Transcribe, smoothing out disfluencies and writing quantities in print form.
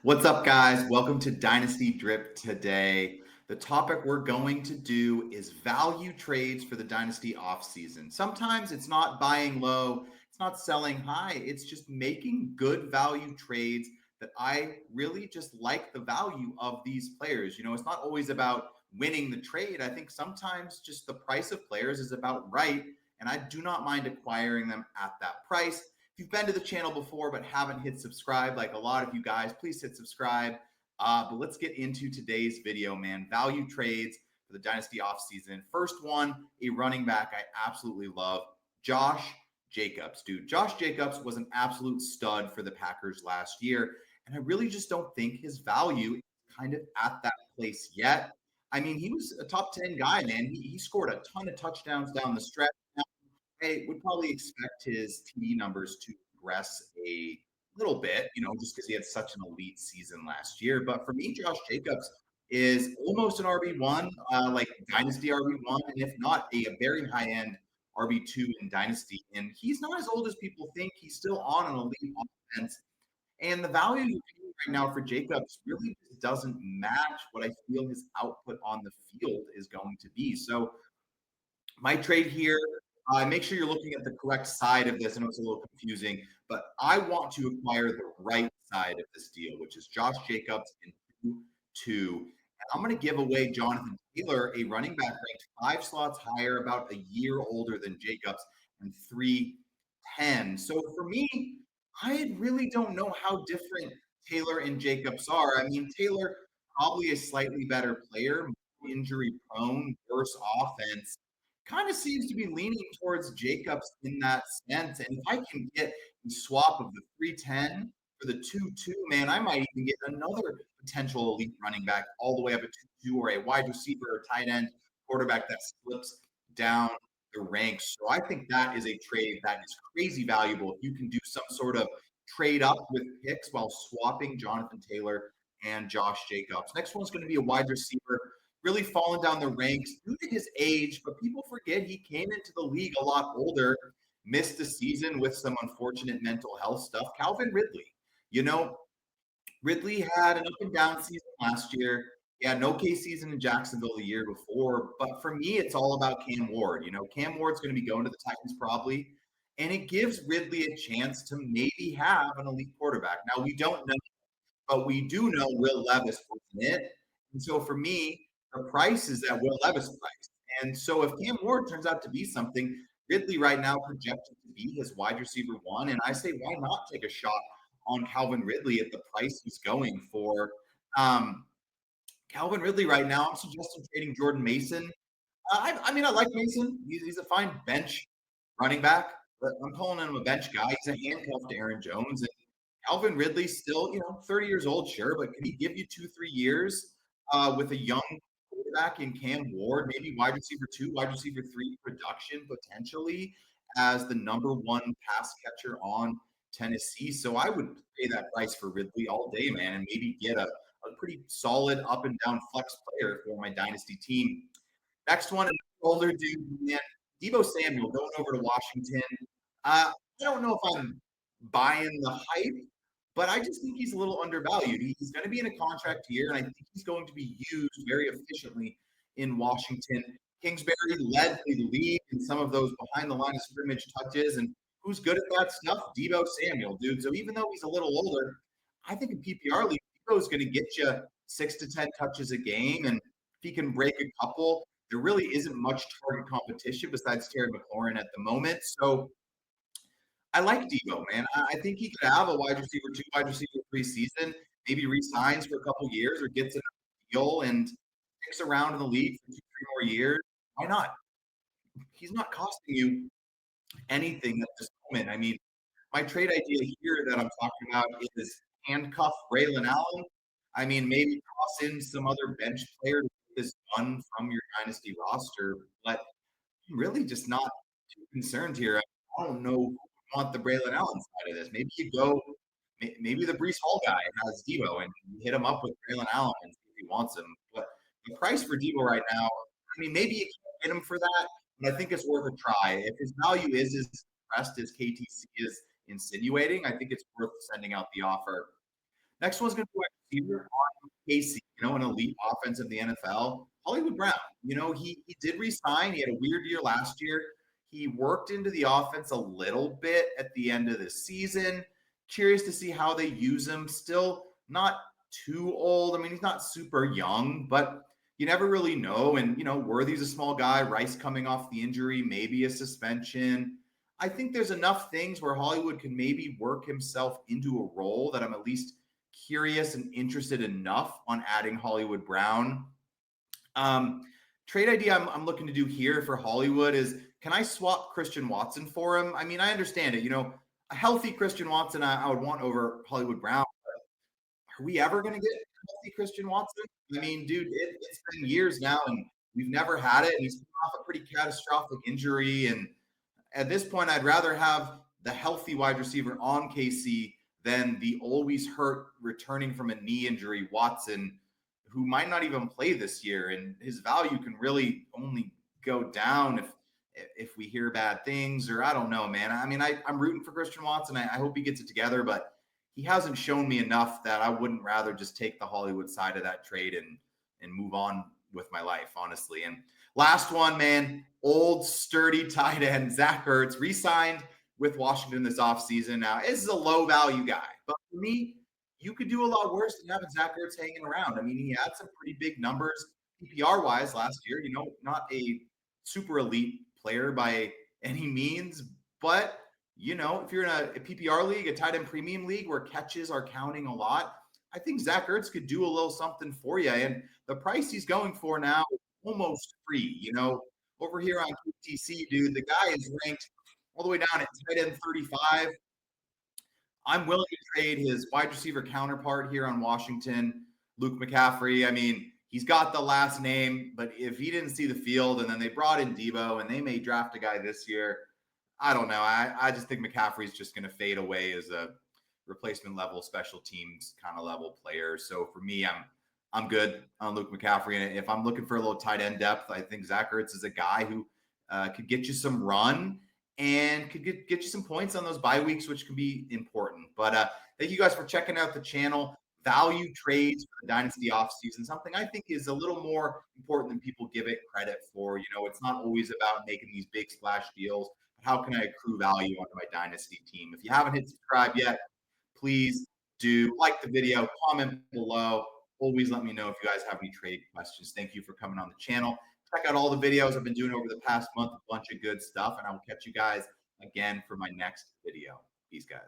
What's up, guys? Welcome to Dynasty Drip today. The topic we're going to do is value trades for the Dynasty offseason. Sometimes it's not buying low, it's not selling high, it's just making good value trades that I really just like the value of these players. It's not always about winning the trade. I think sometimes just the price of players is about right, and I do not mind acquiring them at that price. If you've been to the channel before but haven't hit subscribe, like a lot of you guys, please hit subscribe. But let's get into today's video, man. Value trades for the Dynasty offseason. First one, a running back I absolutely love, Josh Jacobs. Dude, Josh Jacobs was an absolute stud for the Packers last year, and I really just don't think his value is kind of at that place yet. I mean, he was a top 10 guy, man. He scored a ton of touchdowns down the stretch. I would probably expect his TD numbers to progress a little bit, just because he had such an elite season last year. But for me, Josh Jacobs is almost an RB1, like Dynasty RB1, and if not, a very high end RB2 in Dynasty. And he's not as old as people think. He's still on an elite offense. And the value you're paying right now for Jacobs really just doesn't match what I feel his output on the field is going to be. So my trade here, make sure you're looking at the correct side of this. I know it's a little confusing, but I want to acquire the right side of this deal, which is Josh Jacobs in 2-2. And I'm going to give away Jonathan Taylor, a running back ranked 5 slots higher, about a year older than Jacobs, and 3-10. So for me, I really don't know how different Taylor and Jacobs are. I mean, Taylor probably a slightly better player, injury prone, worse offense. Kind of seems to be leaning towards Jacobs in that sense. And if I can get a swap of the 3-10 for the 2-2, man, I might even get another potential elite running back all the way up at 2-2, or a wide receiver or tight end quarterback that slips down the ranks. So I think that is a trade that is crazy valuable. If you can do some sort of trade up with picks while swapping Jonathan Taylor and Josh Jacobs. Next one's going to be a wide receiver, really fallen down the ranks due to his age, but people forget he came into the league a lot older, missed the season with some unfortunate mental health stuff. Calvin Ridley, Ridley had an up and down season last year. Yeah, an okay season in Jacksonville the year before. But for me, it's all about Cam Ward. Cam Ward's going to be going to the Titans probably. And it gives Ridley a chance to maybe have an elite quarterback. Now, we don't know, but we do know Will Levis wasn't it. And so for me, the price is that Will Levis price. And so if Cam Ward turns out to be something, Ridley right now projected to be his wide receiver one. And I say, why not take a shot on Calvin Ridley at the price he's going for? Calvin Ridley right now, I'm suggesting trading Jordan Mason. I mean, I like Mason. He's a fine bench running back, but I'm calling him a bench guy. He's a handcuff to Aaron Jones. And Calvin Ridley still, 30 years old, sure, but can he give you 2-3 years with a young quarterback in Cam Ward, maybe wide receiver 2, wide receiver 3 production potentially as the number 1 pass catcher on Tennessee? So I would pay that price for Ridley all day, man, and maybe get a pretty solid up and down flex player for my dynasty team. Next one, an older dude, man, Deebo Samuel going over to Washington. I don't know if I'm buying the hype, but I just think he's a little undervalued. He's going to be in a contract year, and I think he's going to be used very efficiently in Washington. Kingsbury led the league in some of those behind the line of scrimmage touches, and who's good at that stuff? Deebo Samuel, dude. So even though he's a little older, I think in PPR league, Deebo is going to get you 6 to 10 touches a game, and if he can break a couple, there really isn't much target competition besides Terry McLaurin at the moment. So I like Deebo, man. I think he could have a wide receiver 2, wide receiver 3 season, maybe resigns for a couple years or gets a deal and sticks around in the league for 2-3 more years. Why not? He's not costing you anything at this moment. I mean, my trade idea here that I'm talking about is handcuff Braylon Allen. I mean, maybe toss in some other bench player to get this done from your dynasty roster, but I'm really just not too concerned here. I don't know who want the Braylon Allen side of this. Maybe you go, maybe the Brees Hall guy has Deebo and you hit him up with Braylon Allen and see if he wants him. But the price for Deebo right now, I mean, maybe you can't get him for that, but I think it's worth a try. If his value is as depressed as KTC is insinuating, I think it's worth sending out the offer. Next one's going to be wide receiver on Casey, an elite offense of the NFL. Hollywood Brown, he did resign. He had a weird year last year. He worked into the offense a little bit at the end of the season. Curious to see how they use him. Still not too old. I mean, he's not super young, but you never really know. And, Worthy's a small guy. Rice coming off the injury, maybe a suspension. I think there's enough things where Hollywood can maybe work himself into a role that I'm at least curious and interested enough on adding Hollywood Brown. Trade idea I'm looking to do here for Hollywood is, can I swap Christian Watson for him? I mean, I understand it. A healthy Christian Watson I would want over Hollywood Brown. Are we ever going to get healthy Christian Watson? I mean, dude, it's been years now, and we've never had it. And he's coming off a pretty catastrophic injury. And at this point, I'd rather have the healthy wide receiver on KC than the always hurt returning from a knee injury Watson, who might not even play this year. And his value can really only go down if we hear bad things, or I don't know, man. I mean, I'm rooting for Christian Watson. I hope he gets it together, but he hasn't shown me enough that I wouldn't rather just take the Hollywood side of that trade and move on with my life, honestly. And last one, man, old sturdy tight end Zach Ertz re-signed with Washington this offseason. Now, this is a low value guy, but for me, you could do a lot worse than having Zach Ertz hanging around. I mean, he had some pretty big numbers PPR wise last year, not a super elite player by any means, but if you're in a PPR league, a tight end premium league where catches are counting a lot, I think Zach Ertz could do a little something for you. And the price he's going for now is almost free. Over here on QTC, dude, the guy is ranked all the way down at tight end 35. I'm willing to trade his wide receiver counterpart here on Washington, Luke McCaffrey. I mean, he's got the last name, but if he didn't see the field and then they brought in Deebo and they may draft a guy this year, I don't know. I just think McCaffrey's just going to fade away as a replacement level special teams kind of level player. So for me, I'm good on Luke McCaffrey. And if I'm looking for a little tight end depth, I think Zach Ertz is a guy who could get you some run and could get you some points on those bye weeks, which can be important. But thank you guys for checking out the channel. Value trades for the Dynasty offseason, something I think is a little more important than people give it credit for. It's not always about making these big splash deals. How can I accrue value onto my Dynasty team? If you haven't hit subscribe yet, please do like the video, comment below. Always let me know if you guys have any trade questions. Thank you for coming on the channel. Check out all the videos I've been doing over the past month, a bunch of good stuff, and I will catch you guys again for my next video. Peace, guys.